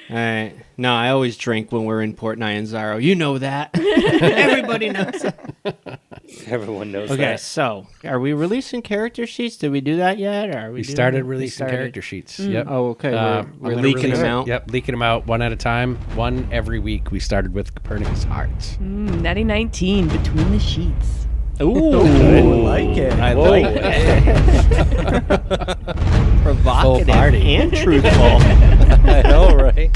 All right. No, I always drink when we're in Port Nyanzaru. You know that. Everybody knows that. Everyone knows that. Okay, so are we releasing character sheets? Did we do that yet? Or are We started releasing character sheets. Yep. Oh, okay. We're I'm gonna leaking release them it. out. Yep, leaking them out one at a time. One every week. We started with Copernicus Hearts. Natty 19 between the sheets. Ooh, I like it. I Whoa. like it. Provocative party. and truthful. I know, right?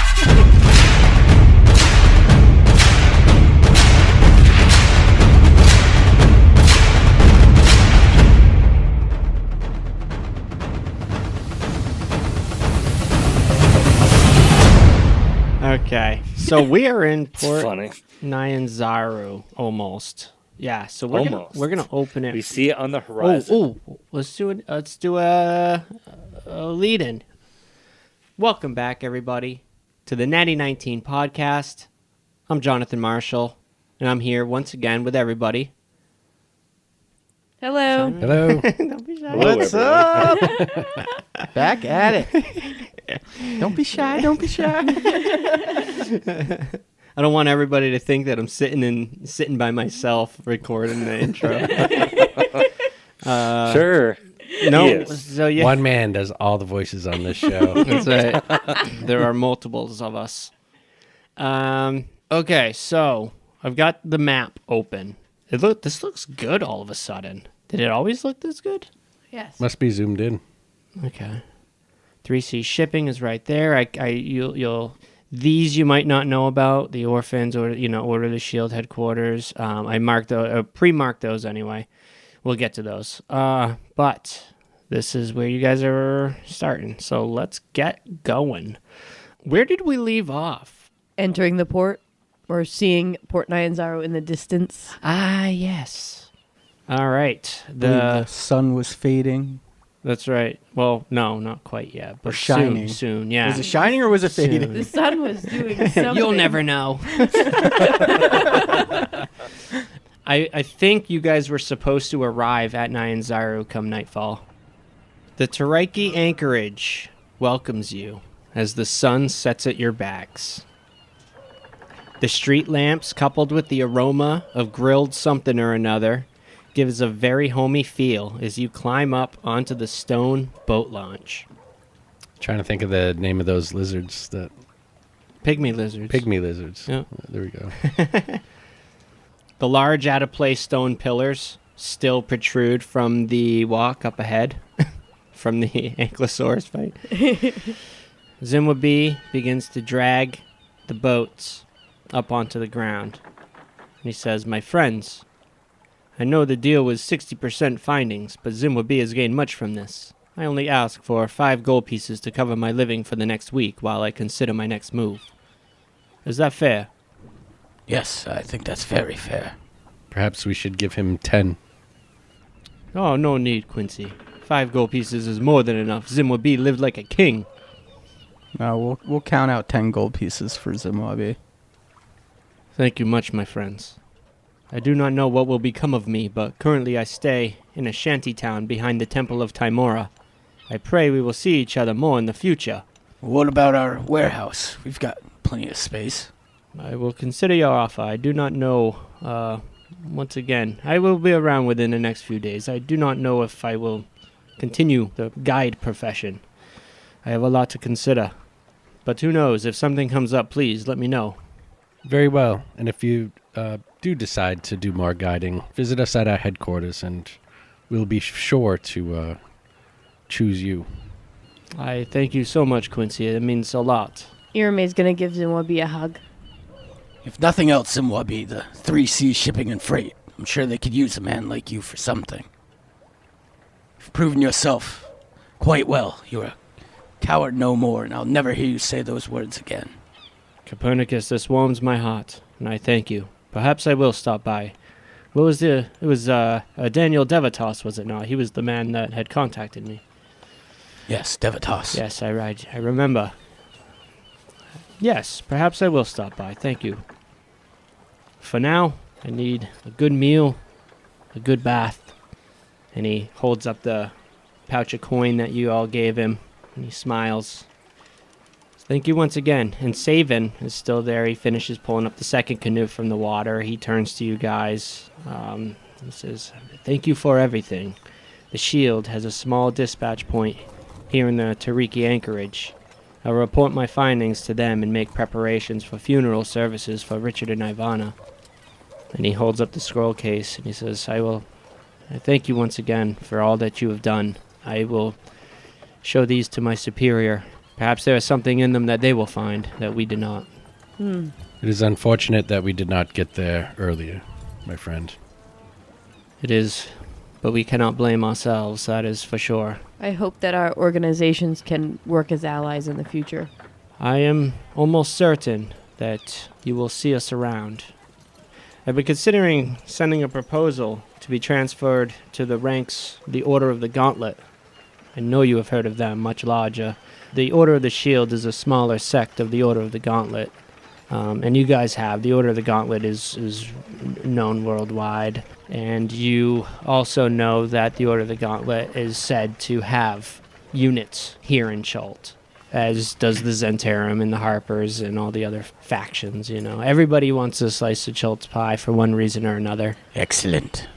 Okay, so we are in It's Port funny. Nyanzaru, almost. Yeah, so we're gonna open it. We see it on the horizon. Oh, let's do a lead-in. Welcome back, everybody, to the Natty 19 podcast. I'm Jonathan Marshall, and I'm here once again with everybody. Hello. Hello. Don't be shy. Hello, What's everyone. up? Back at it. Don't be shy. Don't be shy. I don't want everybody to think that I'm sitting by myself recording the intro. Sure. No, Yes. so yeah, One man does all the voices on this show. that's right. There are multiples of us. Okay, so I've got the map open. This looks good all of a sudden. Did it always look this good? Yes. Must be zoomed in. Okay. 3C shipping is right there. You'll these you might not know about, the orphans or Order of the Shield headquarters. I pre-marked those anyway. We'll get to those. But this is where you guys are starting. So let's get going. Where did we leave off? Entering the port or seeing Port Nyanzaru in the distance. Ah, yes. All right. The sun was fading. That's right. Well, no, not quite yet, but Or shining. Soon, yeah. Was it shining or was it fading? Soon. The sun was doing something. You'll never know. I think you guys were supposed to arrive at Nyanzaru come nightfall. The Taraiki anchorage welcomes you as the sun sets at your backs. The street lamps, coupled with the aroma of grilled something or another, gives a very homey feel as you climb up onto the stone boat launch. Trying to think of the name of those lizards. That Pygmy lizards. pygmy lizards. Yeah. There we go. The large out-of-place stone pillars still protrude from the walk up ahead, from the Ankylosaurus fight. Zimwabi begins to drag the boats up onto the ground. And he says, "My friends, I know the deal was 60% findings, but Zimwabi has gained much from this. I only ask for 5 gold pieces to cover my living for the next week while I consider my next move. Is that fair?" Yes, I think that's very fair. Perhaps we should give him 10. "Oh, no need, Quincy. 5 gold pieces is more than enough. Zimwabi lived like a king." We'll count out 10 gold pieces for Zimwabi. "Thank you much, my friends. I do not know what will become of me, but currently I stay in a shanty town behind the Temple of Timora. I pray we will see each other more in the future. What about our warehouse? We've got plenty of space. I will consider your offer. I do not know, once again, I will be around within the next few days. I do not know if I will continue the guide profession. I have a lot to consider. But who knows, if something comes up, please let me know." Very well. And if you do decide to do more guiding, visit us at our headquarters and we'll be sure to choose you. I thank you so much, Quincy. It means a lot. Irame's gonna give Zimwabi a hug. If nothing else, Zimwabi, the 3C shipping and freight, I'm sure they could use a man like you for something. You've proven yourself quite well. You're a coward no more, and I'll never hear you say those words again. Copernicus, this warms my heart, and I thank you. Perhaps I will stop by. What was it was Daniel Devatos, was it not? He was the man that had contacted me. Yes, Devatos. Yes, I remember. Yes, perhaps I will stop by. Thank you. For now, I need a good meal, a good bath. And he holds up the pouch of coin that you all gave him, and he smiles. Thank you once again. And Savan is still there. He finishes pulling up the second canoe from the water. He turns to you guys. He says, "Thank you for everything. The Shield has a small dispatch point here in the Tariki anchorage. I'll report my findings to them and make preparations for funeral services for Richard and Ivana." And he holds up the scroll case and he says, I thank you once again for all that you have done. I will show these to my superior. Perhaps there is something in them that they will find that we did not. It is unfortunate that we did not get there earlier, my friend. It is, but we cannot blame ourselves, that is for sure. I hope that our organizations can work as allies in the future. I am almost certain that you will see us around. I've been considering sending a proposal to be transferred to the ranks of the Order of the Gauntlet. I know you have heard of them, much larger. The Order of the Shield is a smaller sect of the Order of the Gauntlet. And you guys have. The Order of the Gauntlet is known worldwide. And you also know that the Order of the Gauntlet is said to have units here in Chult, as does the Zentarum and the Harpers and all the other factions, you know. Everybody wants a slice of Chult's pie for one reason or another. Excellent.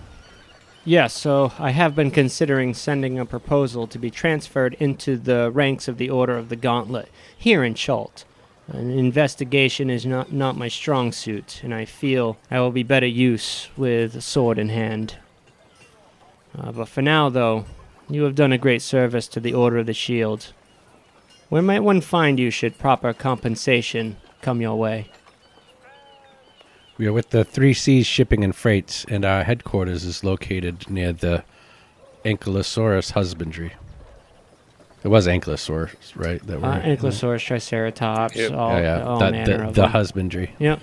Yes, so I have been considering sending a proposal to be transferred into the ranks of the Order of the Gauntlet here in Chult. An investigation is not my strong suit, and I feel I will be better use with a sword in hand. But for now, though, you have done a great service to the Order of the Shield. Where might one find you should proper compensation come your way? We are with the 3 C's Shipping and Freights, and our headquarters is located near the Ankylosaurus husbandry. It was Ankylosaurus, right? Ankylosaurus, Triceratops, Yep. all manner of the them. husbandry. Yep.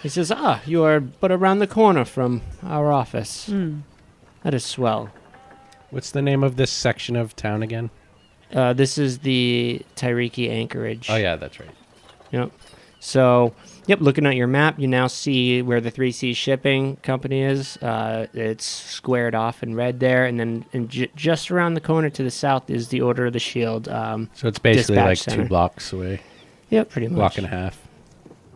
He says, you are but around the corner from our office. That is swell. What's the name of this section of town again? This is the Tairiki anchorage. Oh, yeah, that's right. Yep. So, looking at your map, you now see where the 3C shipping company is. It's squared off in red there, and then just around the corner to the south is the Order of the Shield. So it's basically dispatch like center. 2 blocks away. Yep, pretty much. Block and a half.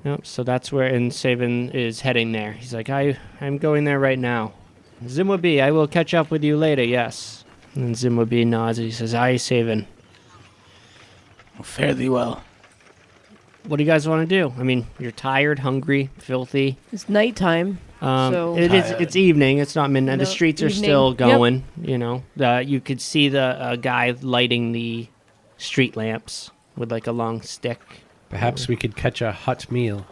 Yep, so that's where, and Saban is heading there. He's like, I'm going there right now. Zimwabi, I will catch up with you later, yes. And Zimwabi nods and he says, aye, Saban. Fare thee well. What do you guys want to do? I mean, you're tired, hungry, filthy. It's nighttime. So It's evening. It's not midnight. No, The streets are evening. still going. You know, you could see the guy lighting the street lamps with like a long stick. Perhaps we could catch a hot meal.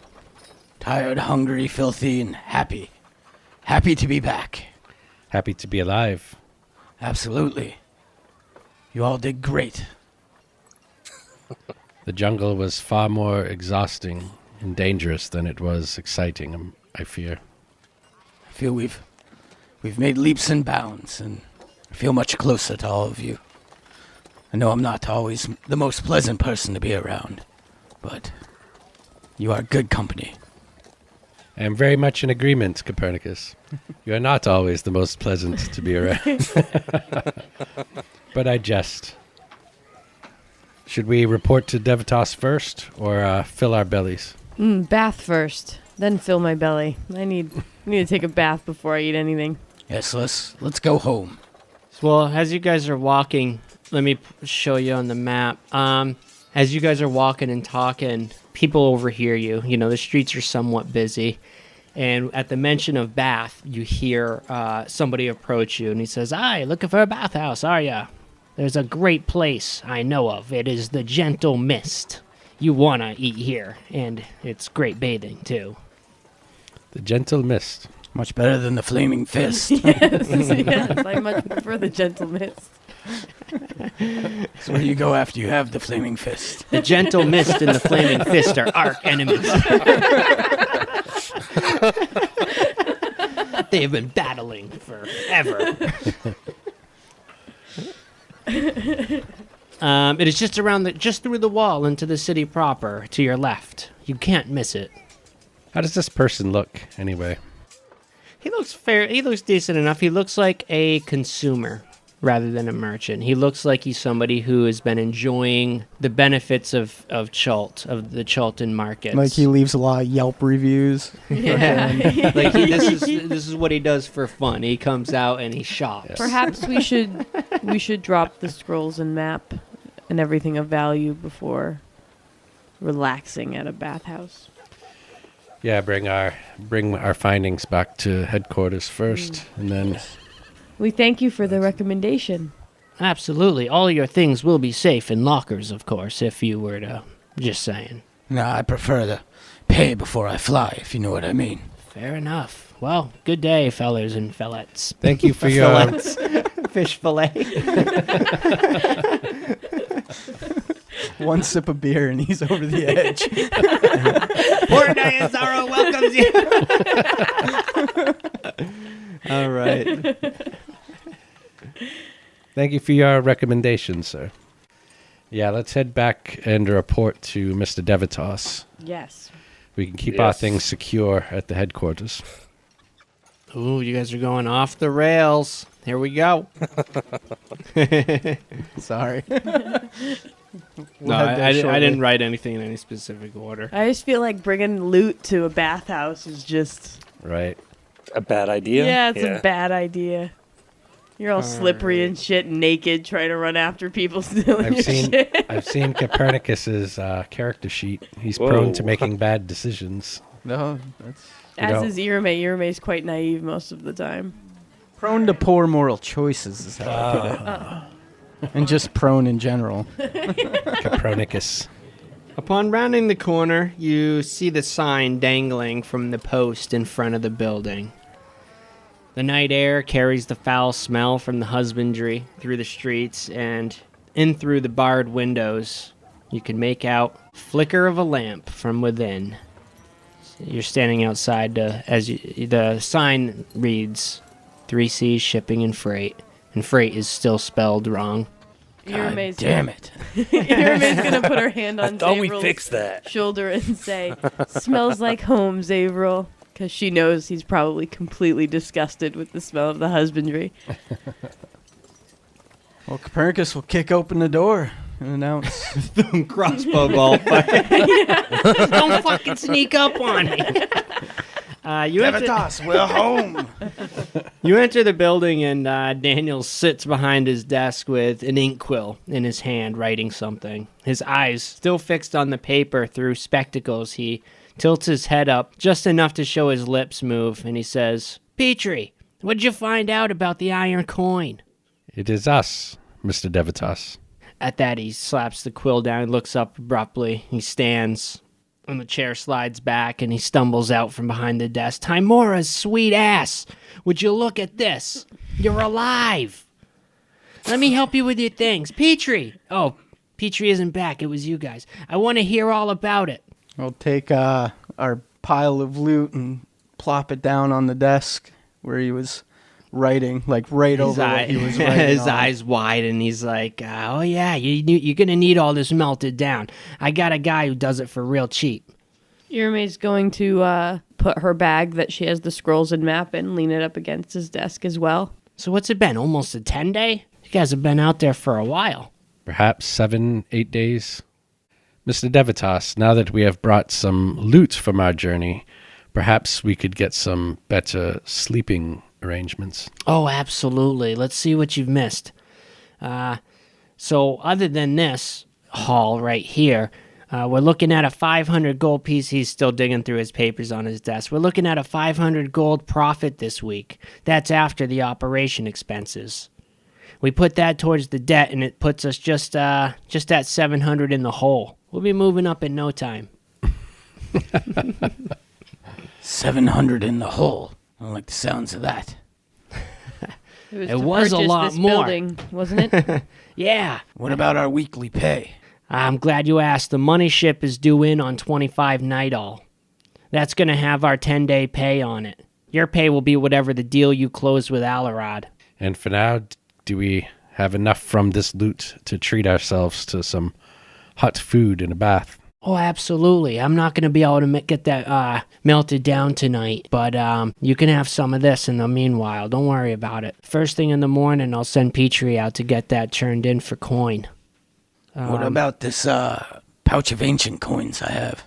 Tired, hungry, filthy, and happy. Happy to be back. Happy to be alive. Absolutely. You all did great. The jungle was far more exhausting and dangerous than it was exciting, I fear. I feel we've made leaps and bounds, and I feel much closer to all of you. I know I'm not always the most pleasant person to be around, but you are good company. I am very much in agreement, Copernicus. You are not always the most pleasant to be around. But I jest. Should we report to Devitas first, or fill our bellies? Bath first, then fill my belly. I need to take a bath before I eat anything. Yes, let's go home. Well, as you guys are walking, let me show you on the map. As you guys are walking and talking, people overhear you. You know, the streets are somewhat busy. And at the mention of bath, you hear somebody approach you, and he says, aye, looking for a bathhouse, are ya? There's a great place I know of. It is the Gentle Mist. You want to eat here, and it's great bathing, too. The Gentle Mist. Much better than the Flaming Fist. Yes, I much prefer the Gentle Mist. So where do you go after you have the Flaming Fist? The Gentle Mist and the Flaming Fist are arch enemies. They have been battling forever. It is just just through the wall into the city proper, to your left. You can't miss it. How does this person look, anyway? He looks fair. He looks decent enough. He looks like a consumer. rather than a merchant. He looks like he's somebody who has been enjoying the benefits of Chult, of the Chultan markets. Like he leaves a lot of Yelp reviews. Yeah. Like this is what he does for fun. He comes out and he shops. Perhaps we should drop the scrolls and map and everything of value before relaxing at a bathhouse. Yeah, bring our findings back to headquarters first, and then We thank you for the recommendation. Absolutely. All your things will be safe in lockers, of course, if you were to... Just saying. No, I prefer to pay before I fly, if you know what I mean. Fair enough. Well, good day, fellers and fellettes. thank you for your Fillets. Fish fillet. One sip of beer and he's over the edge. Poor Nyanzaru welcomes you. All right. Thank you for your recommendation, sir. Yeah, let's head back and report to Mr. Devitas. Yes. We can keep our Yes. things secure at the headquarters. Ooh, you guys are going off the rails. Here we go. Sorry. No, I didn't write anything in any specific order. I just feel like bringing loot to a bathhouse is just... Right. A bad idea? Yeah, it's a bad idea. You're all slippery and shit, naked, trying to run after people stealing your shit. I've seen Copernicus's character sheet. He's prone to Whoa. making bad decisions. No, that's As know. is Irame. Irame's quite naive most of the time. prone to poor moral choices is how I put it. And just prone in general. Copernicus. Upon rounding the corner, you see the sign dangling from the post in front of the building. The night air carries the foul smell from the husbandry through the streets, and in through the barred windows, you can make out flicker of a lamp from within. You're standing outside the sign reads 3C's Shipping and Freight is still spelled wrong. Irame's Damn it. Irame's gonna put her hand I on thought we Zavrel's fixed that. shoulder and say, "Smells like home, Zavrel," because she knows he's probably completely disgusted with the smell of the husbandry. Well, Copernicus will kick open the door and announce. Crossbow ball. Don't fucking sneak up on me. Devitas, we're home. You enter the building, and Daniel sits behind his desk with an inkwell in his hand, writing something. His eyes still fixed on the paper through spectacles. He tilts his head up just enough to show his lips move, and he says, "Petrie, what'd you find out about the iron coin?" It is us, Mr. Devitas. At that, he slaps the quill down and looks up abruptly. He stands, and the chair slides back, and he stumbles out from behind the desk. "Timora's sweet ass! Would you look at this? You're alive! Let me help you with your things. Petrie!" "Oh, Petrie isn't back. It was you guys. I want to hear all about it." We'll take our pile of loot and plop it down on the desk where he was writing, like right over what he was writing his on. eyes wide, and he's like, "Oh yeah, you're gonna need all this melted down. I got a guy who does it for real cheap." Irame's going to put her bag that she has the scrolls and map in, lean it up against his desk as well. "So what's it been? Almost a 10-day? You guys have been out there for a while." Perhaps 7, 8 days. Mr. Devitas, now that we have brought some loot from our journey, perhaps we could get some better sleeping arrangements. Oh, absolutely. Let's see what you've missed. So other than this haul right here, we're looking at a 500 gold piece. He's still digging through his papers on his desk. We're looking at a 500 gold profit this week. That's after the operation expenses. We put that towards the debt, and it puts us just at 700 in the hole. We'll be moving up in no time. 700 in the hole. I don't like the sounds of that. It It was a purchase lot this more. building, wasn't it? Yeah. What about our weekly pay? I'm glad you asked. The money ship is due in on 25 Nightall. That's going to have our 10-day pay on it. Your pay will be whatever the deal you close with Alarad. And for now, do we have enough from this loot to treat ourselves to some hot food and a bath? Oh, absolutely. I'm not going to be able to get that melted down tonight, but you can have some of this in the meanwhile. Don't worry about it. First thing in the morning, I'll send Petrie out to get that turned in for coin. What about this pouch of ancient coins I have?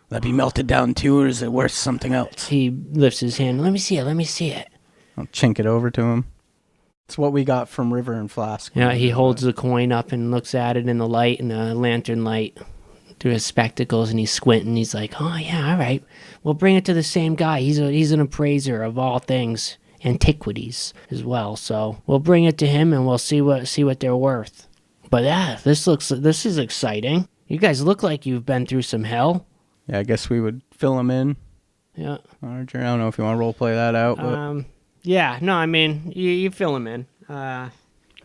Will that be melted down too, or is it worth something else? He lifts his hand. Let me see it. I'll chink it over to him. It's what we got from River and Flask. Yeah, he holds the coin up and looks at it in the light, in the lantern light, through his spectacles, and he's squinting. He's like, "Oh yeah, all right. We'll bring it to the same guy. He's an appraiser of all things antiquities as well. So we'll bring it to him, and we'll see what they're worth." But yeah, this is exciting. You guys look like you've been through some hell. Yeah, I guess we would fill him in. Yeah. Archer, I don't know if you want to role play that out, but Yeah. No, I mean you fill him in.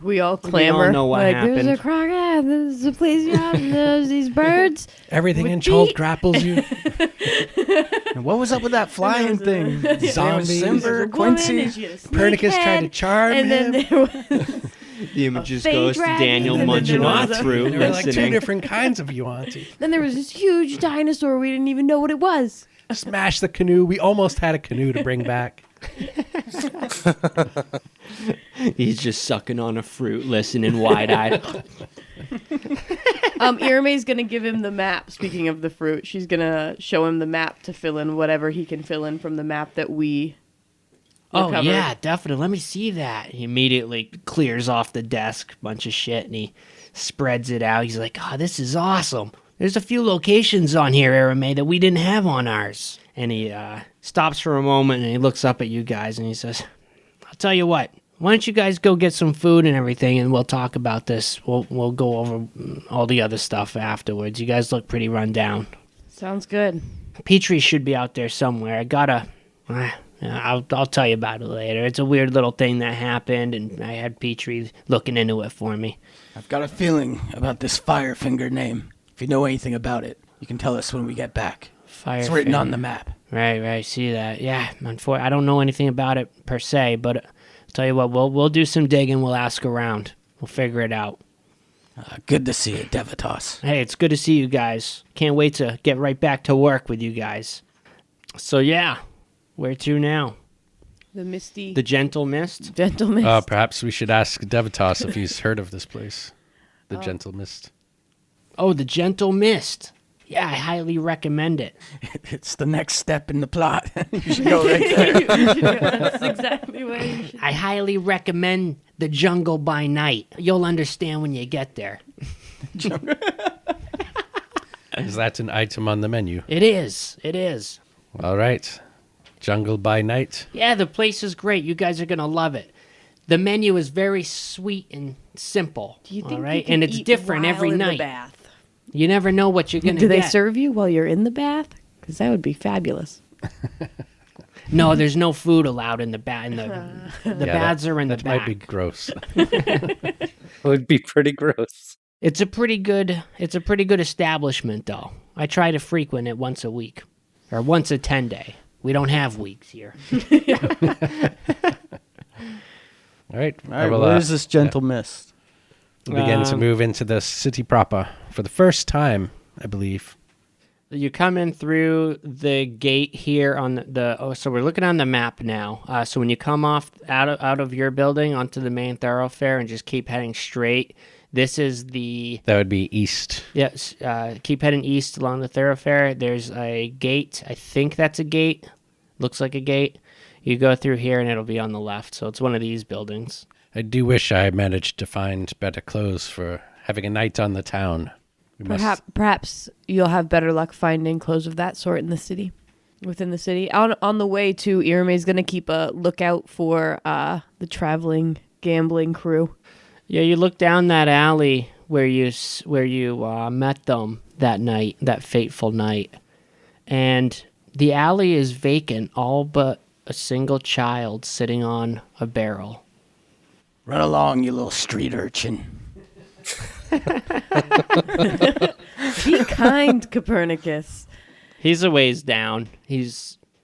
We all We clever. all know what like, happened. There's a crocodile. There's a place you have. There's these birds. Everything With in Cholt feet. grapples you. And what was up with that flying thing? Zombies. Simber, Quincy. Copernicus tried to charm and then him. there was The image just fey goes to dragon, Daniel and then munching there on was a- through, There were like two listening. different kinds of Yuanti. then there was this huge dinosaur. We didn't even know what it was. Smash the canoe. We almost had a canoe to bring back. He's just sucking on a fruit, listening wide-eyed. Irame's gonna give him the map. Speaking of the fruit, she's gonna show him the map to fill in whatever he can fill in from the map that we. Oh, recovered. yeah, definitely. Let me see that. He immediately clears off the desk, bunch of shit, and he spreads it out. He's like, "Oh, this is awesome. There's a few locations on here, Arame, that we didn't have on ours." And he stops for a moment, and he looks up at you guys, and he says, "I'll tell you what. Why don't you guys go get some food and everything, and we'll talk about this. We'll go over all the other stuff afterwards. You guys look pretty run down." Sounds good. Petrie should be out there somewhere. I gotta... I'll tell you about it later. It's a weird little thing that happened, and I had Petrie looking into it for me. I've got a feeling about this Firefinger name. If you know anything about it, you can tell us when we get back. It's written on the map. Right. See that? Yeah. I don't know anything about it per se, but I'll tell you what. We'll do some digging. We'll ask around. We'll figure it out. Good to see you, Devitas. Hey, it's good to see you guys. Can't wait to get right back to work with you guys. So yeah, where to now? The misty, The Gentle Mist. gentle mist. Perhaps we should ask Devitas if he's heard of this place. The Gentle Mist. Oh, the Gentle Mist. Yeah, I highly recommend it. It's the next step in the plot. You should go right there. That's exactly what you should. I highly recommend The Jungle by Night. You'll understand when you get there. Is that an item on the menu? It is. All right. Jungle by Night. Yeah, the place is great. You guys are going to love it. The menu is very sweet and simple. Do you think all you right? can And it's eat different while every in the night. bath? You never know what you're going to Do get. they serve you while you're in the bath? Because that would be fabulous. No, there's no food allowed in the bath. The baths are in the that back. might be gross. It would be pretty gross. It's a pretty good establishment, though. I try to frequent it once a week, or once a 10-day. We don't have weeks here. All right. All right, where's this Gentle Mist? Begin to move into the city proper for the first time, I believe. You come in through the gate here on so we're looking on the map now. So when you come off out of your building onto the main thoroughfare and just keep heading straight, this is That would be east. yes. Keep heading east along the thoroughfare. There's a gate. I think that's a gate. Looks like a gate. You go through here and it'll be on the left. So it's one of these buildings. I do wish I managed to find better clothes for having a night on the town. We must- Perhaps you'll have better luck finding clothes of that sort in the city, within the city. On the way to Irame's going to keep a lookout for the traveling gambling crew. Yeah, you look down that alley where you met them that night, that fateful night, and the alley is vacant, all but a single child sitting on a barrel. Run along, you little street urchin. Be kind, Copernicus. He's a ways down. He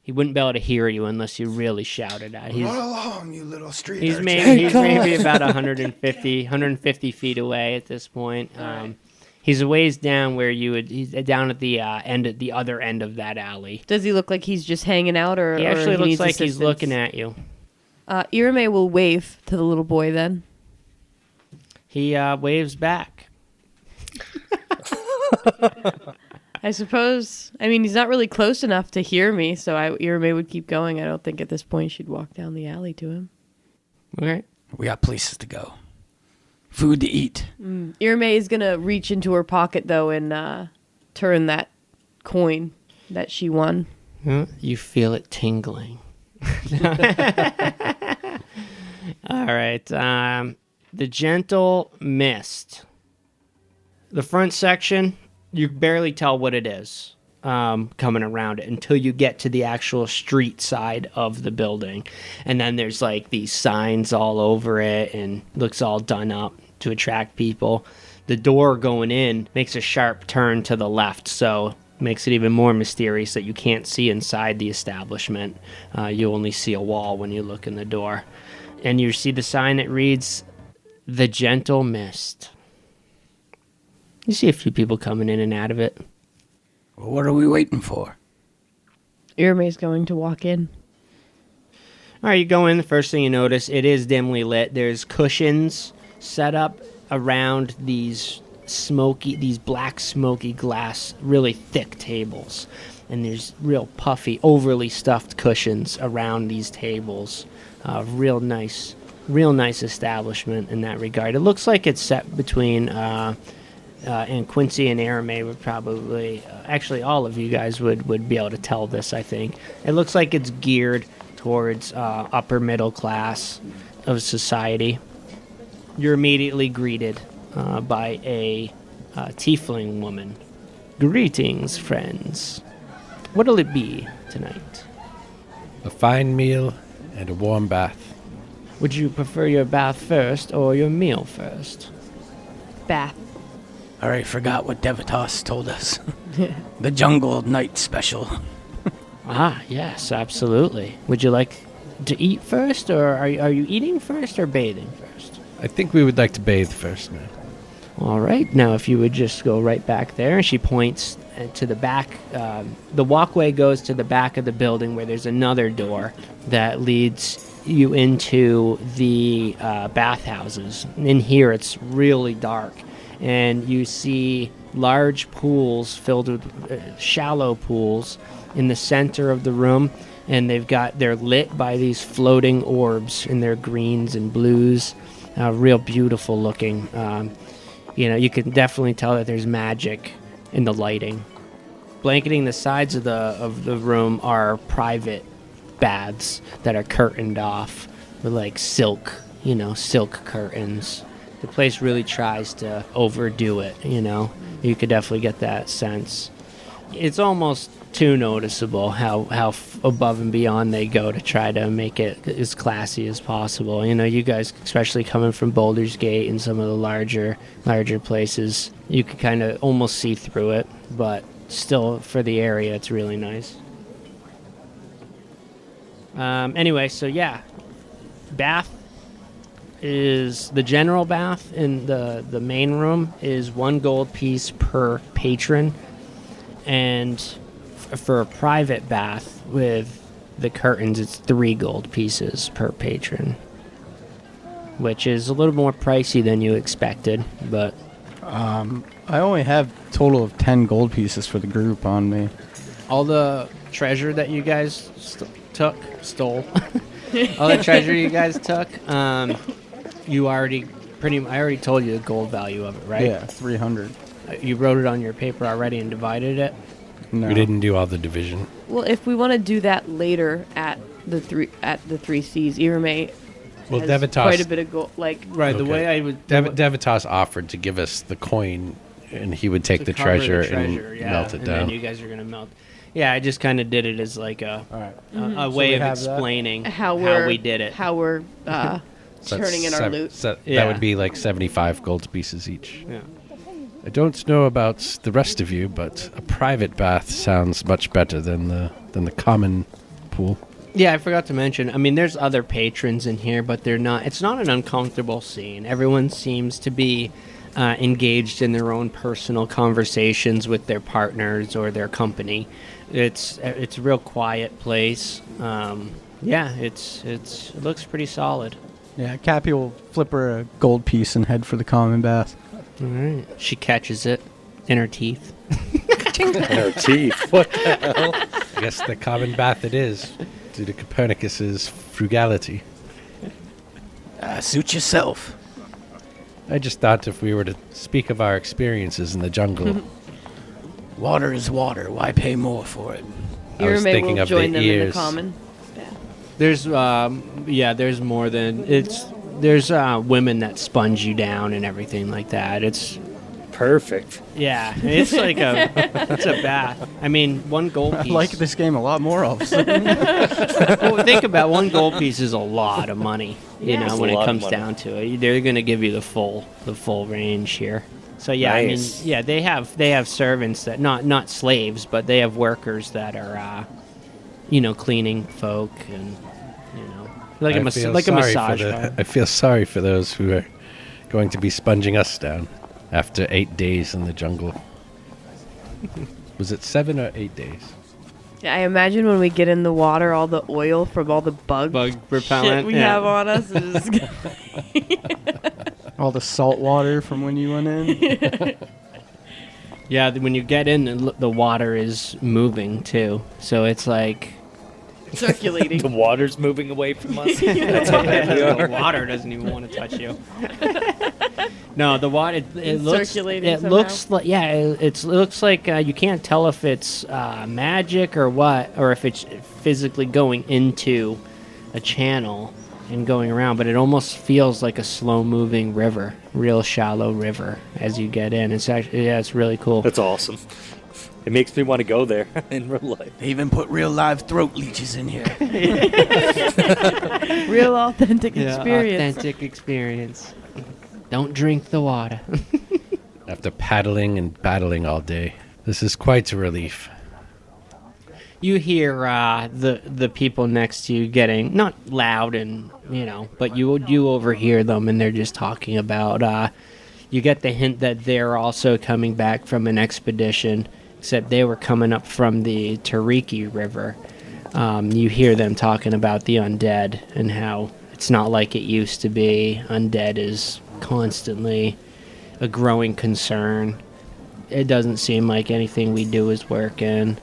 wouldn't be able to hear you unless you really shouted at. Run along, you little street He's maybe about 150 feet away at this point. He's a ways down where he's down at the other end of that alley. Does he look like he's just hanging out, or He actually or looks needs like assistance? he's looking at you. Irame will wave to the little boy then. He waves back. I suppose. I mean, he's not really close enough to hear me, so Irame would keep going. I don't think at this point she'd walk down the alley to him. Okay. We got places to go. Food to eat. Irame is going to reach into her pocket, though, and turn that coin that she won. You feel it tingling. All right. The gentle mist. The front section, you barely tell what it is coming around it until you get to the actual street side of the building. And then there's like these signs all over it and looks all done up to attract people. The door going in makes a sharp turn to the left, so makes it even more mysterious that you can't see inside the establishment. You only see a wall when you look in the door. And you see the sign that reads, The Gentle Mist. You see a few people coming in and out of it. Well, what are we waiting for? Irame's going to walk in. All right, you go in. The first thing you notice, it is dimly lit. There's cushions set up around these black smoky glass, really thick tables. And there's real puffy, overly stuffed cushions around these tables. Real nice establishment in that regard. It looks like it's set between and Quincy and Irame would probably, actually all of you guys would be able to tell this, I think. It looks like it's geared towards upper middle class of society. You're immediately greeted by a tiefling woman. Greetings, friends. What'll it be tonight? A fine meal and a warm bath. Would you prefer your bath first or your meal first? Bath. I already forgot what Devitas told us. The Jungle Night Special. Ah, yes, absolutely. Would you like to eat first, or are you eating first or bathing first? I think we would like to bathe first, man. All right. Now, if you would just go right back there, and she points to the back. The walkway goes to the back of the building where there's another door that leads you into the bathhouses. In here, it's really dark, and you see large pools filled with shallow pools in the center of the room, and they're lit by these floating orbs in their greens and blues. Real beautiful looking. You can definitely tell that there's magic in the lighting. Blanketing the sides of the room are private baths that are curtained off with like silk curtains. The place really tries to overdo it, You could definitely get that sense. It's almost too noticeable how above and beyond they go to try to make it as classy as possible. You guys, especially coming from Baldur's Gate and some of the larger places, you could kind of almost see through it, but still, for the area, it's really nice. Anyway, so yeah, bath is the general bath in the main room is 1 gold piece per patron, and for a private bath with the curtains, it's 3 gold pieces per patron, which is a little more pricey than you expected, but I only have a total of 10 gold pieces for the group on me. all the treasure that you guys stole, all the treasure you guys took, I already told you the gold value of it, right? Yeah, 300. You wrote it on your paper already and divided it? No. We didn't do all the division. Well, if we want to do that later at the three C's, Irame Well, has Devitas, quite a bit of gold. Like, Right, the Okay. way I would... Devitas offered to give us the coin, and he would take to the cover treasure, yeah, melt it and down. then you guys are going to melt. Yeah, I just kind of did it as like All right. a way we of have that? explaining how we did it. How we're So turning in that's our loot. Yeah. That would be like 75 gold pieces each. Yeah. I don't know about the rest of you, but a private bath sounds much better than the common pool. Yeah, I forgot to mention. I mean, there's other patrons in here, but they're not. It's not an uncomfortable scene. Everyone seems to be engaged in their own personal conversations with their partners or their company. It's a real quiet place. Yeah, it looks pretty solid. Yeah, Cappy will flip her a gold piece and head for the common bath. All right. She catches it in her teeth. And her teeth. What the hell? I guess the common bath it is, due to Copernicus's frugality. Suit yourself. I just thought if we were to speak of our experiences in the jungle, Water is water. Why pay more for it? I was Irame thinking will of join the them in the ears. common. There's there's more than there's women that sponge you down and everything like that. It's Perfect. it's like it's a bath. I mean, one gold I piece. like this game a lot more, all of a sudden. Well, think about one gold piece is a lot of money. You Yes. know, It's when a it lot of comes money. down to it, they're going to give you the full range here. So yeah, Nice. I mean, yeah, they have servants that not slaves, but they have workers that are, cleaning folk and like I a feel like a sorry massage. for bar. I feel sorry for those who are going to be sponging us down after 8 days in the jungle. Was it 7 or 8 days? Yeah, I imagine when we get in the water, all the oil from all the bug Bug shit repellent, we yeah. have on us is just All the salt water from when you went in. Yeah, when you get in, the water is moving too. So it's like circulating. The water's moving away from us. That's how bad we the are. water doesn't even want to touch you. No, the water it It's looks circulating it somehow. looks like it looks like you can't tell if it's magic or what, or if it's physically going into a channel and going around, but it almost feels like a slow moving river, real shallow river as you get in. It's actually it's really cool. That's awesome. It makes me want to go there in real life. They even put real live throat leeches in here. Real authentic experience. Authentic experience. Don't drink the water. After paddling and battling all day, this is quite a relief. You hear the people next to you getting not loud and but you overhear them and they're just talking about. You get the hint that they're also coming back from an expedition, except they were coming up from the Tariki River. You hear them talking about the undead and how it's not like it used to be. Undead is constantly a growing concern. It doesn't seem like anything we do is working.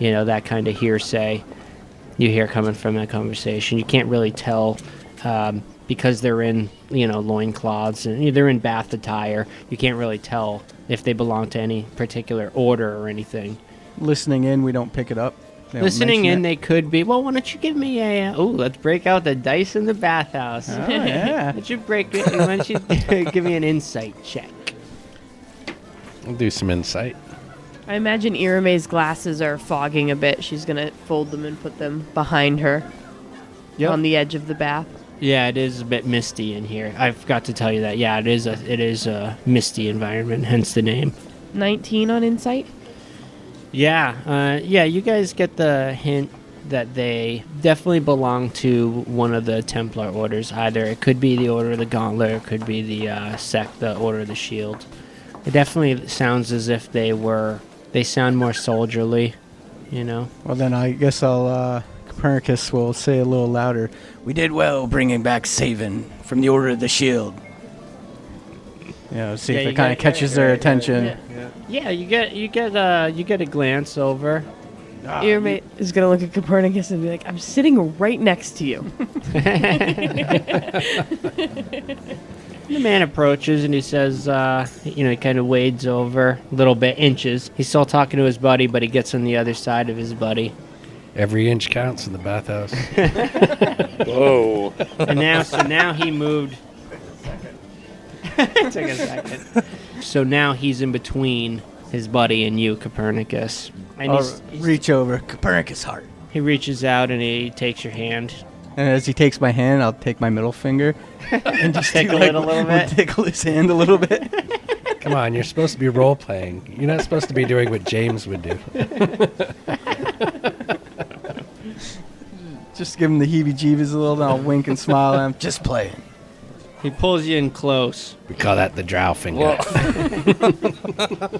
That kind of hearsay you hear coming from that conversation. You can't really tell because they're in, loincloths and they're in bath attire. You can't really tell if they belong to any particular order or anything. Listening in, we don't pick it up. They don't Listening mention in, it. they could be, well, why don't you give me let's break out the dice in the bathhouse. Oh, yeah. Why don't you why don't you give me an insight check? I'll do some insight. I imagine Irame's glasses are fogging a bit. She's gonna fold them and put them behind her on the edge of the bath. Yeah, it is a bit misty in here. I forgot to tell you that. Yeah, it is a misty environment, hence the name. 19 on insight. Yeah, you guys get the hint that they definitely belong to one of the Templar orders. Either it could be the Order of the Gauntlet, or it could be the the Order of the Shield. It definitely sounds as if they sound more soldierly, Well, then I guess Copernicus will say a little louder. We did well bringing back Savin from the Order of the Shield. See Yeah, if you it kind of got- catches their attention. Yeah, you get a glance over. Irame is gonna look at Copernicus and be like, "I'm sitting right next to you." The man approaches and he says, he kind of wades over a little bit, inches. He's still talking to his buddy, but he gets on the other side of his buddy. Every inch counts in the bathhouse. Whoa. And now he moved. Took a second. So now he's in between his buddy and you, Copernicus. And I'll reach over, Copernicus heart. he reaches out and he takes your hand. and as he takes my hand, I'll take my middle finger and just Tickle do, it a little bit. Tickle his hand a little bit. Come on, you're supposed to be role playing. You're not supposed to be doing what James would do. Just give him the heebie-jeebies a little, then I'll wink and smile at him. Just playing. He pulls you in close. We call that the drow finger.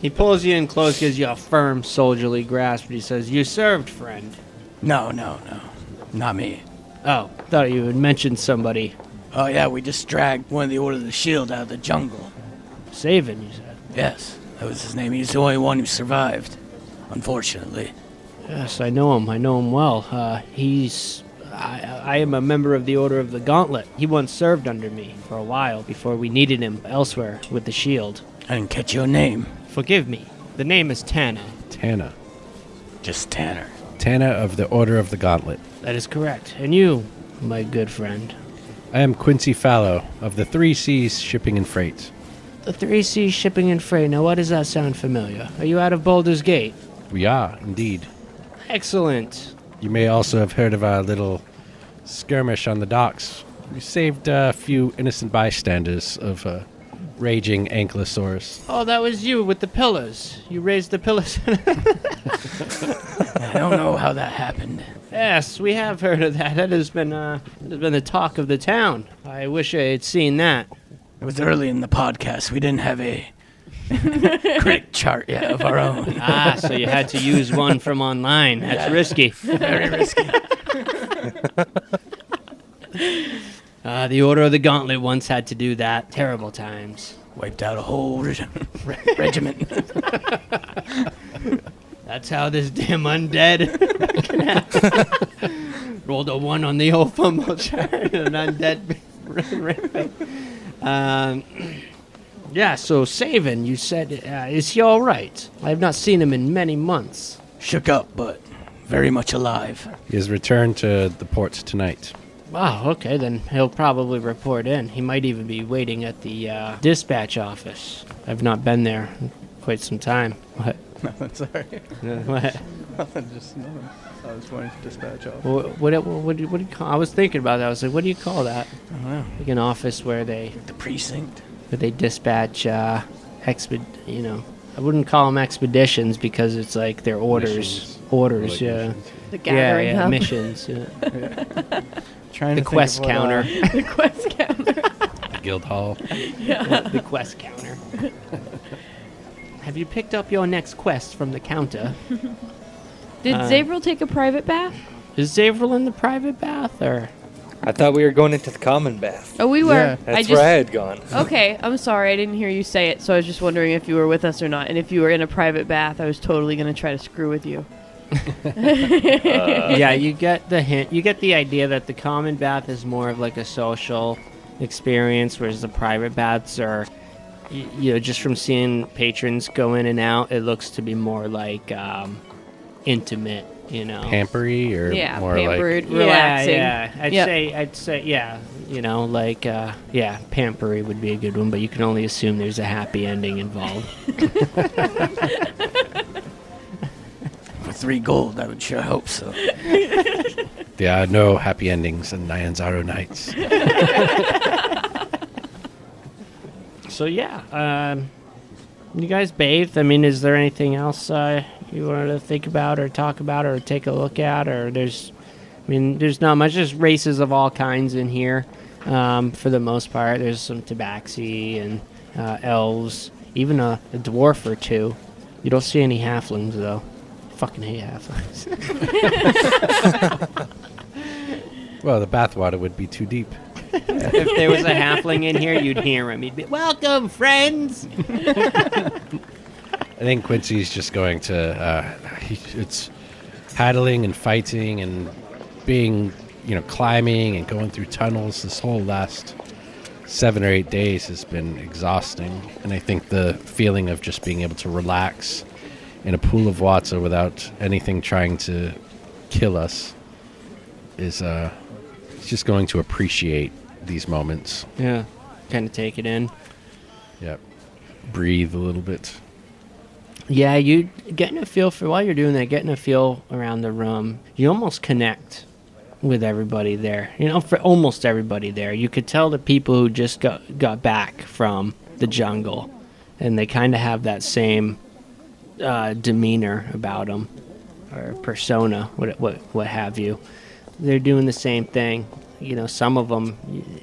He pulls you in close, gives you a firm, soldierly grasp, and he says, "You served, friend." No. Not me. Oh, thought you had mentioned somebody. Oh, yeah, we just dragged one of the Order of the Shield out of the jungle. Savin, you said. Yes, that was his name. He's the only one who survived, unfortunately. Yes, I know him. I know him well. I am a member of the Order of the Gauntlet. He once served under me for a while before we needed him elsewhere with the shield. I didn't catch your name. Forgive me. The name is Tana. Tana. Just Tanner. Tana of the Order of the Gauntlet. That is correct. And you, my good friend. I am Quincy Fallow of the 3 C's Shipping and Freight. The 3C Shipping and Freight. Now, why does that sound familiar? Are you out of Boulder's Gate? We are, indeed. Excellent. You may also have heard of our little skirmish on the docks. We saved a few innocent bystanders of a raging ankylosaurus. Oh, that was you with the pillars. You raised the pillars. I don't know how that happened. Yes, we have heard of that. That has been the talk of the town. I wish I had seen that. It was early in the podcast. We didn't have a critic chart yet of our own. Ah, so you had to use one from online. That's risky. Very risky. The Order of the Gauntlet once had to do that. Terrible times. Wiped out a whole regiment. That's how this damn undead rolled a 1 on the old fumble chart. An undead. Yeah, so Savin, you said, is he all right? I have not seen him in many months. Shook up, but very much alive. He has returned to the port tonight. Wow, okay, then he'll probably report in. He might even be waiting at the dispatch office. I've not been there in quite some time. What? Nothing, sorry. What? Nothing, just nothing. I was going to dispatch off. What do you call? I was thinking about that. I was like, what do you call that? I don't know. Like an office where they precinct. Dispatch I wouldn't call them expeditions because it's like their orders. Missions. Orders, Like yeah. missions. The gathering yeah, hub. missions. Yeah. Trying The to quest think of what, counter. The quest counter. The guild hall. The quest counter. Have you picked up your next quest from the counter? Did Zavril take a private bath? Is Zavril in the private bath, or? I thought we were going into the common bath. Oh, we were. Yeah. That's where I had gone. Okay, I'm sorry. I didn't hear you say it, so I was just wondering if you were with us or not. And if you were in a private bath, I was totally going to try to screw with you. Yeah, you get the hint. You get the idea that the common bath is more of like a social experience, whereas the private baths are, just from seeing patrons go in and out, it looks to be more like intimate, Pampery or Yeah, more pampered, like... relaxing. Yeah, Yep. I'd say, yeah, pampery would be a good one, but you can only assume there's a happy ending involved. For 3 gold, I would sure hope so. There are no happy endings in Nyanzaru nights. So yeah, you guys bathed. I mean, is there anything else you wanted to think about or talk about or take a look at? Or there's not much. Just races of all kinds in here. For the most part, there's some tabaxi and elves, even a dwarf or two. You don't see any halflings though. Fucking hate halflings. Well, the bathwater would be too deep. If there was a halfling in here, you'd hear him. He'd be, "Welcome, friends." I think Quincy's just going to... it's paddling and fighting and being, climbing and going through tunnels. This whole last 7 or 8 days has been exhausting. And I think the feeling of just being able to relax in a pool of water without anything trying to kill us is he's just going to appreciate these moments. Yeah, kind of take it in. Yep. Breathe a little bit. Yeah, you getting a feel for while you're doing that, getting a feel around the room. You almost connect with everybody there. For almost everybody there, you could tell the people who just got back from the jungle, and they kind of have that same demeanor about them, or persona, what have you. They're doing the same thing. some of them,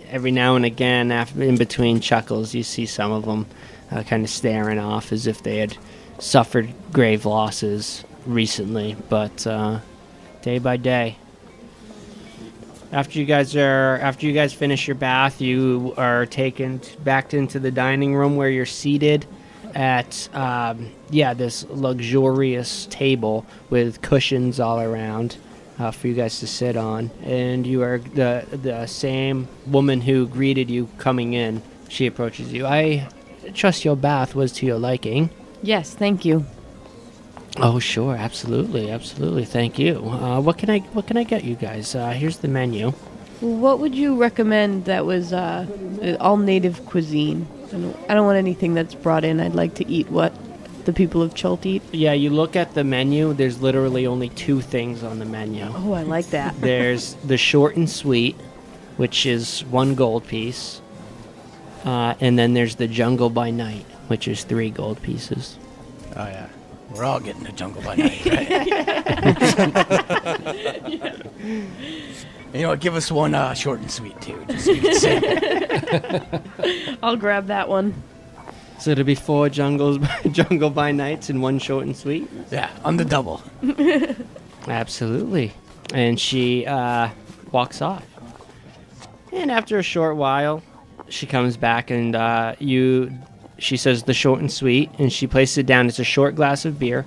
every now and again, in between chuckles, you see some of them kind of staring off as if they had suffered grave losses recently. But day by day. After you guys finish your bath, you are taken back into the dining room where you're seated at this luxurious table with cushions all around for you guys to sit on. And you are the same woman who greeted you coming in. She approaches you. I trust your bath was to your liking. Yes, thank you. Oh, sure, absolutely. Thank you. What can I get you guys? Here's the menu. What would you recommend that was all native cuisine? I don't want anything that's brought in. I'd like to eat what the people of Chult eat. Yeah, you look at the menu. There's literally only 2 things on the menu. Oh, I like that. There's the short and sweet, which is 1 gold piece, and then there's the jungle by night, which is 3 gold pieces. Oh, yeah. We're all getting the jungle by night, right? Yeah. You know what? Give us 1 short and sweet, too. Just so you can say. I'll grab that one. So it'll be 4 jungle by nights and 1 short and sweet? Yeah, on the double. Absolutely. And she walks off. And after a short while, she comes back and she says the short and sweet, and she places it down. It's a short glass of beer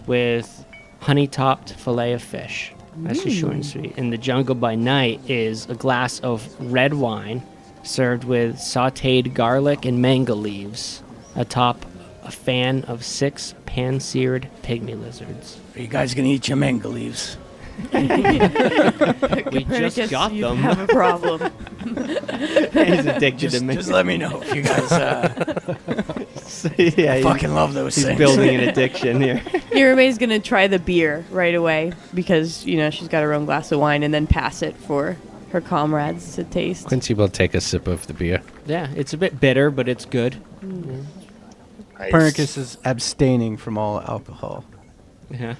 with honey-topped fillet of fish. That's the short and sweet. And the jungle by night is a glass of red wine served with sautéed garlic and mango leaves atop a fan of 6 pan-seared pygmy lizards. Are you guys going to eat your mango leaves? We just got you'd them. have a problem. He's addicted to me. Just let me know if you guys Yeah, fucking love those he's things. building an addiction here. Irame's gonna try the beer right away because she's got her own glass of wine, and then pass it for her comrades to taste. Quincy will take a sip of the beer. Yeah, it's a bit bitter, but it's good. Copernicus is abstaining from all alcohol. Yeah.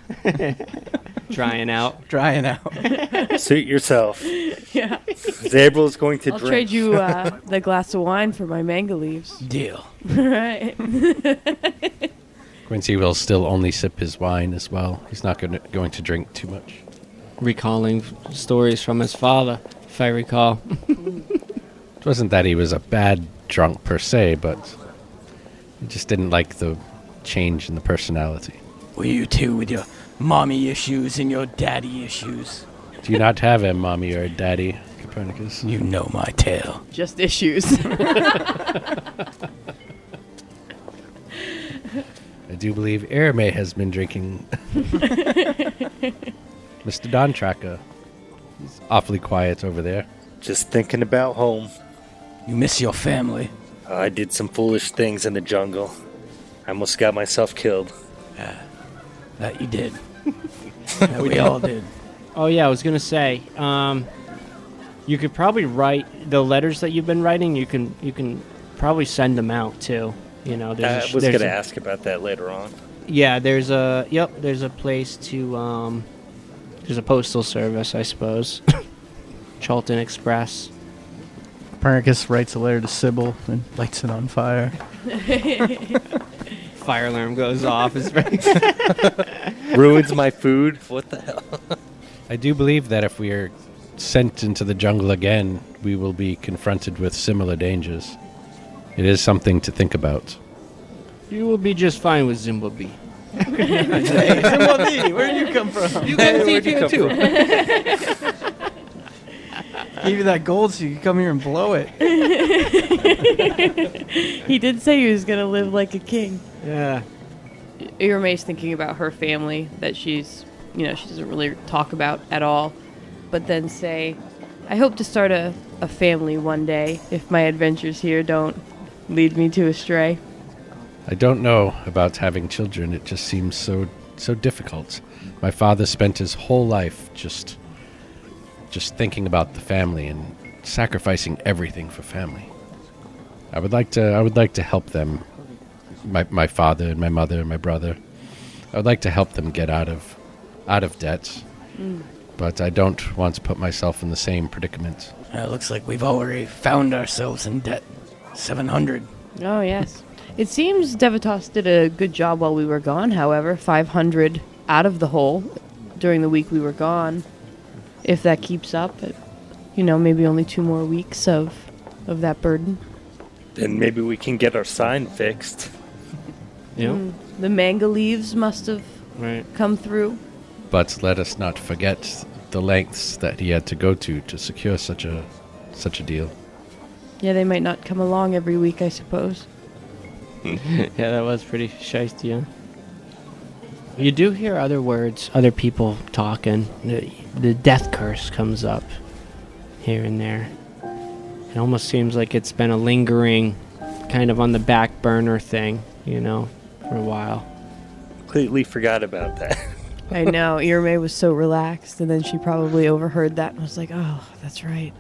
Drying out. Drying out. Suit yourself. Yeah, Zabril's going to I'll drink. trade you the glass of wine for my mango leaves. Deal. Right. Quincy will still only sip his wine as well. He's not going to drink too much. Recalling stories from his father, if I recall. It wasn't that he was a bad drunk per se, but he just didn't like the change in the personality. Well, you two with your mommy issues and your daddy issues. Do you not have a mommy or a daddy, Copernicus? You know my tale. Just issues. I do believe Irame has been drinking. Mr. Don Tracker. He's awfully quiet over there. Just thinking about home. You miss your family. I did some foolish things in the jungle. I almost got myself killed. That you did. That we all did. Oh, yeah, I was going to say, you could probably write the letters that you've been writing. You can probably send them out, too. I was going to ask about that later on. Yeah, there's a place to, there's a postal service, I suppose. Chalton Express. Copernicus writes a letter to Sybil and lights it on fire. Fire alarm goes off. It's very Ruins my food. What the hell? I do believe that if we are sent into the jungle again, we will be confronted with similar dangers. It is something to think about. You will be just fine with Zimbabwe. Hey, Zimbabwe, where did you come from? You guys eat here too. Gave you that gold so you could come here and blow it. He did say he was gonna live like a king. Yeah. Irame's thinking about her family that she's, she doesn't really talk about at all, but then say, I hope to start a family one day if my adventures here don't lead me to astray. I don't know about having children. It just seems so difficult. My father spent his whole life just thinking about the family and sacrificing everything for family. I would like to help them. My father and my mother and my brother. I would like to help them get out of debt but I don't want to put myself in the same predicament. It looks like we've already found ourselves in debt. 700. Oh, yes. It seems Devitas did a good job while we were gone, however. 500 out of the hole during the week we were gone. If that keeps up, maybe only 2 more weeks of that burden. Then maybe we can get our sign fixed. Yeah. The manga leaves must have come through. But let us not forget the lengths that he had to go to secure such a deal. Yeah, they might not come along every week, I suppose. Yeah, that was pretty shiesty, huh? You do hear other words, other people talking. The death curse comes up here and there. It almost seems like it's been a lingering, kind of on the back burner thing, for a while. Completely forgot about that. I know, Irme was so relaxed, and then she probably overheard that and was like, oh, that's right.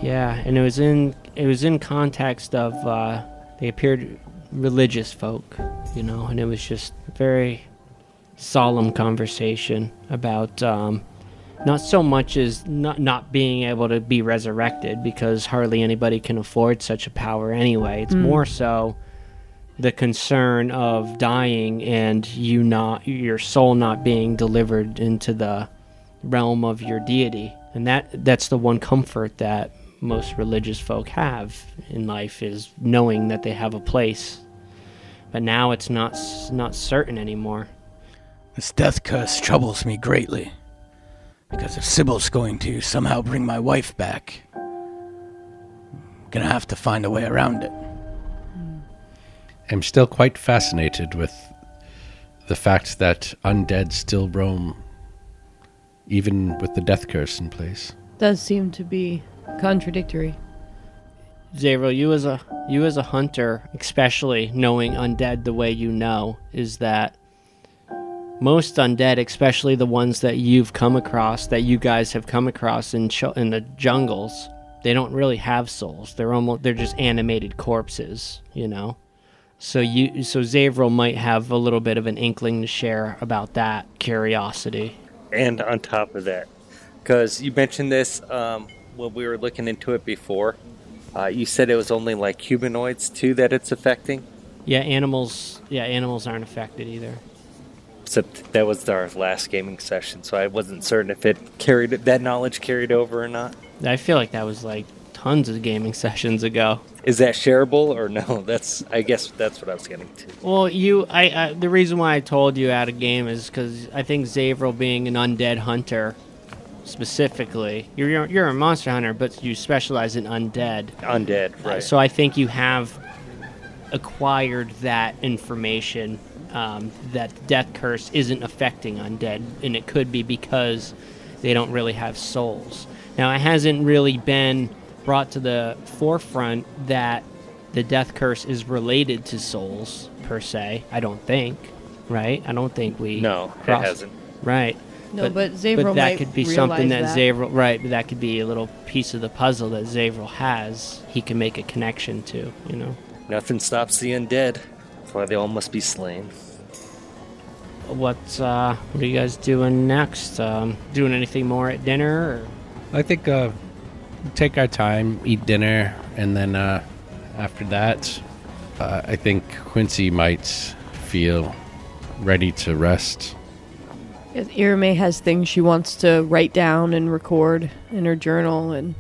Yeah, and it was in context of they appeared religious folk, and it was just a very solemn conversation about not so much as not being able to be resurrected, because hardly anybody can afford such a power anyway. It's more so the concern of dying and your soul not being delivered into the realm of your deity. And that's the one comfort that most religious folk have in life, is knowing that they have a place. But now it's not certain anymore. This death curse troubles me greatly, because if Sybil's going to somehow bring my wife back, I'm gonna have to find a way around it. I'm still quite fascinated with the fact that undead still roam, even with the death curse in place. Does seem to be contradictory. Zavro, you as a hunter, especially knowing undead the way you know, is that most undead, especially the ones that you've come across, that you guys have come across in the jungles, they don't really have souls. They're just animated corpses, So Zavro might have a little bit of an inkling to share about that curiosity. And on top of that, because you mentioned this when we were looking into it before, you said it was only like humanoids too that it's affecting? Yeah, animals aren't affected either. Except that was our last gaming session, so I wasn't certain if that knowledge carried over or not. I feel like that was like tons of gaming sessions ago. Is that shareable or no? I guess that's what I was getting to. Well, the reason why I told you out of game is because I think Zavro, being an undead hunter, specifically, you're a monster hunter, but you specialize in undead. Undead, right? So I think you have acquired that information, that death curse isn't affecting undead, and it could be because they don't really have souls. Now, it hasn't really been brought to the forefront that the death curse is related to souls, per se. I don't think, right? I don't think we... No, it hasn't. Right. No, but Zavro but that might could be realize something that that. Zavro... Right, but that could be a little piece of the puzzle that Zavro has. He can make a connection to, Nothing stops the undead. That's why they all must be slain. What are you guys doing next? Doing anything more at dinner? Or? I think take our time, eat dinner, and then after that, I think Quincy might feel ready to rest. Yes, Irme has things she wants to write down and record in her journal and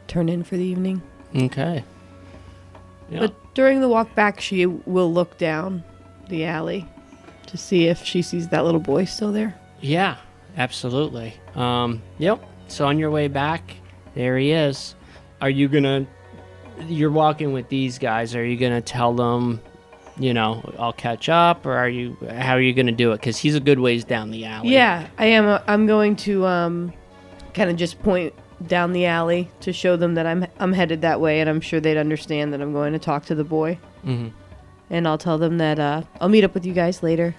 turn in for the evening. Okay. Yeah. But during the walk back, she will look down the alley to see if she sees that little boy still there. Yeah, absolutely. Yep. So on your way back, there he is. You're walking with these guys. Are you going to tell them, I'll catch up, or how are you going to do it? Because he's a good ways down the alley. Yeah, I am. I'm going to kind of just point down the alley to show them that I'm headed that way, and I'm sure they'd understand that I'm going to talk to the boy. Mm-hmm. And I'll tell them that I'll meet up with you guys later.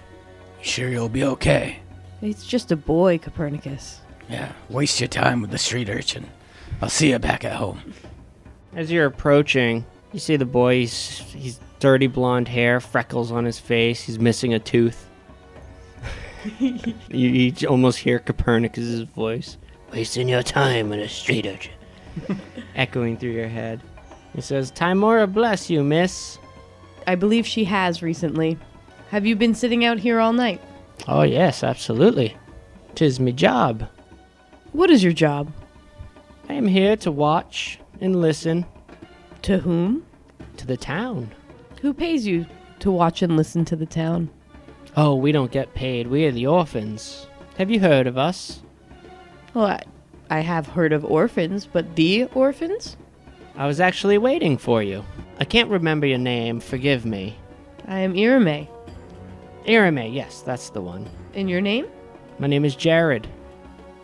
You sure you'll be okay? It's just a boy, Copernicus. Yeah, waste your time with the street urchin. I'll see you back at home. As you're approaching, you see the boy. He's dirty blonde hair, freckles on his face. He's missing a tooth. you almost hear Copernicus's voice. Wasting your time in a street urchin. Echoing through your head. He says, Timora bless you, miss. I believe she has recently. Have you been sitting out here all night? Oh, yes, absolutely. 'Tis me job. What is your job? I am here to watch and listen To whom? to the town. Who pays you to watch and listen to the town? Oh, we don't get paid. We are the orphans. Have you heard of us? Well, I have heard of orphans, but the orphans? I was actually waiting for you. I can't remember your name. Forgive me. I am Irame. Irame, yes, that's the one. And your name? My name is Jared.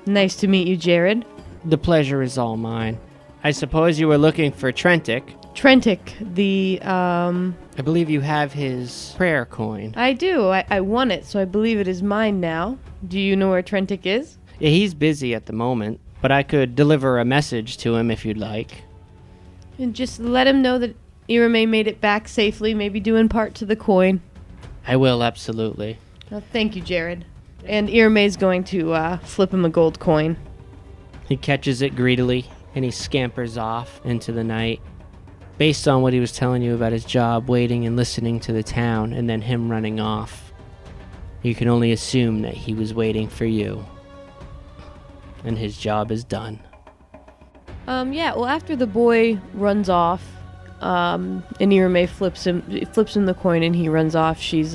Nice to meet you, Jared. The pleasure is all mine. I suppose you were looking for Trentic. Trentic, I believe you have his prayer coin. I do. I won it, so I believe it is mine now. Do you know where Trentic is? Yeah, he's busy at the moment, but I could deliver a message to him if you'd like. And just let him know that Irame made it back safely, maybe due in part to the coin. I will, absolutely. Well, thank you, Jared. And Irame's going to flip him a gold coin. He catches it greedily, and he scampers off into the night. Based on what he was telling you about his job, waiting and listening to the town, and then him running off, you can only assume that he was waiting for you. And his job is done. Well, after the boy runs off, and Irame flips him the coin and he runs off, she's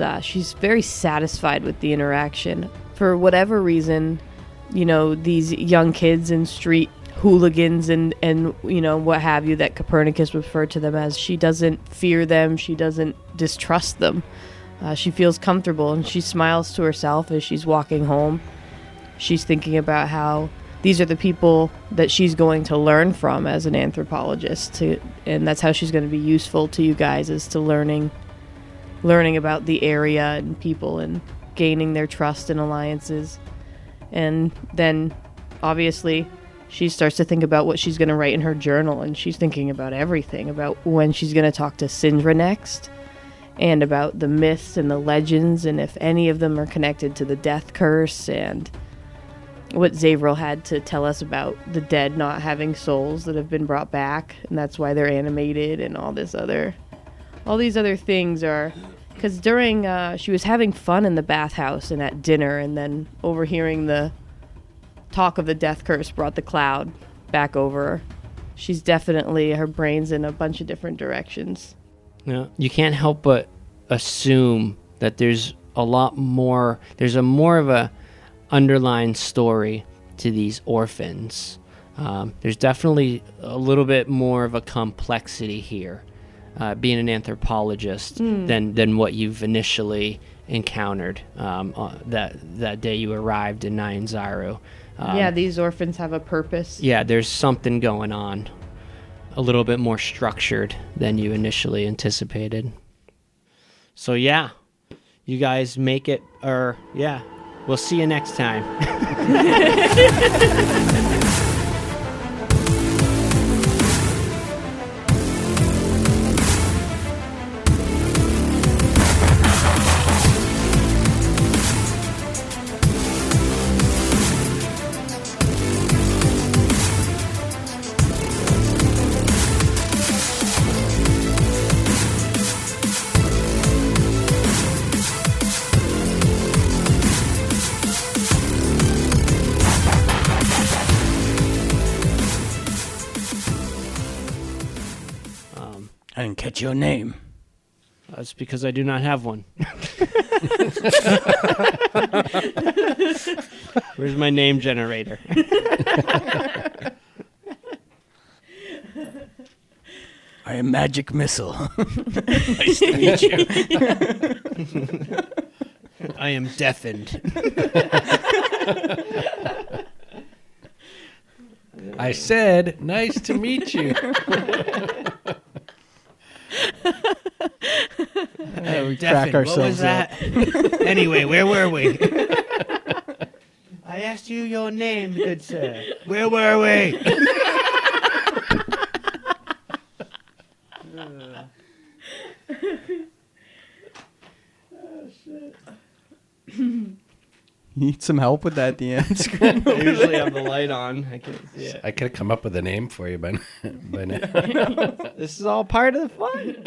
very satisfied with the interaction. For whatever reason, these young kids and street hooligans and what have you that Copernicus referred to them as, she doesn't fear them, she doesn't distrust them. She feels comfortable, and she smiles to herself as she's walking home. She's thinking about how these are the people that she's going to learn from as an anthropologist, and that's how she's going to be useful to you guys, is to learning about the area and people and gaining their trust and alliances. And then, obviously, she starts to think about what she's going to write in her journal, and she's thinking about everything, about when she's going to talk to Sindra next, and about the myths and the legends, and if any of them are connected to the death curse, and what Zavril had to tell us about the dead not having souls that have been brought back, and that's why they're animated, and all these other things are because during she was having fun in the bathhouse and at dinner, and then overhearing the talk of the death curse brought the cloud back over her. She's definitely, her brain's in a bunch of different directions. Yeah, you can't help but assume that there's a lot more. There's more of a underlying story to these orphans. There's definitely a little bit more of a complexity here, being an anthropologist, than what you've initially encountered that day you arrived in Nyanzaru. These orphans have a purpose. Yeah, there's something going on, a little bit more structured than you initially anticipated. So yeah, you guys make it, we'll see you next time. I didn't catch your name. That's because I do not have one. Where's my name generator? I am Magic Missile. Nice to meet you. I am deafened. I said, nice to meet you. We Deafened. crack ourselves What was that? Anyway, where were we? I asked you your name, good sir. Where were we? You need some help with that DM screen? I usually have the light on. I can't see it. I could have come up with a name for you by now. This is all part of the fun.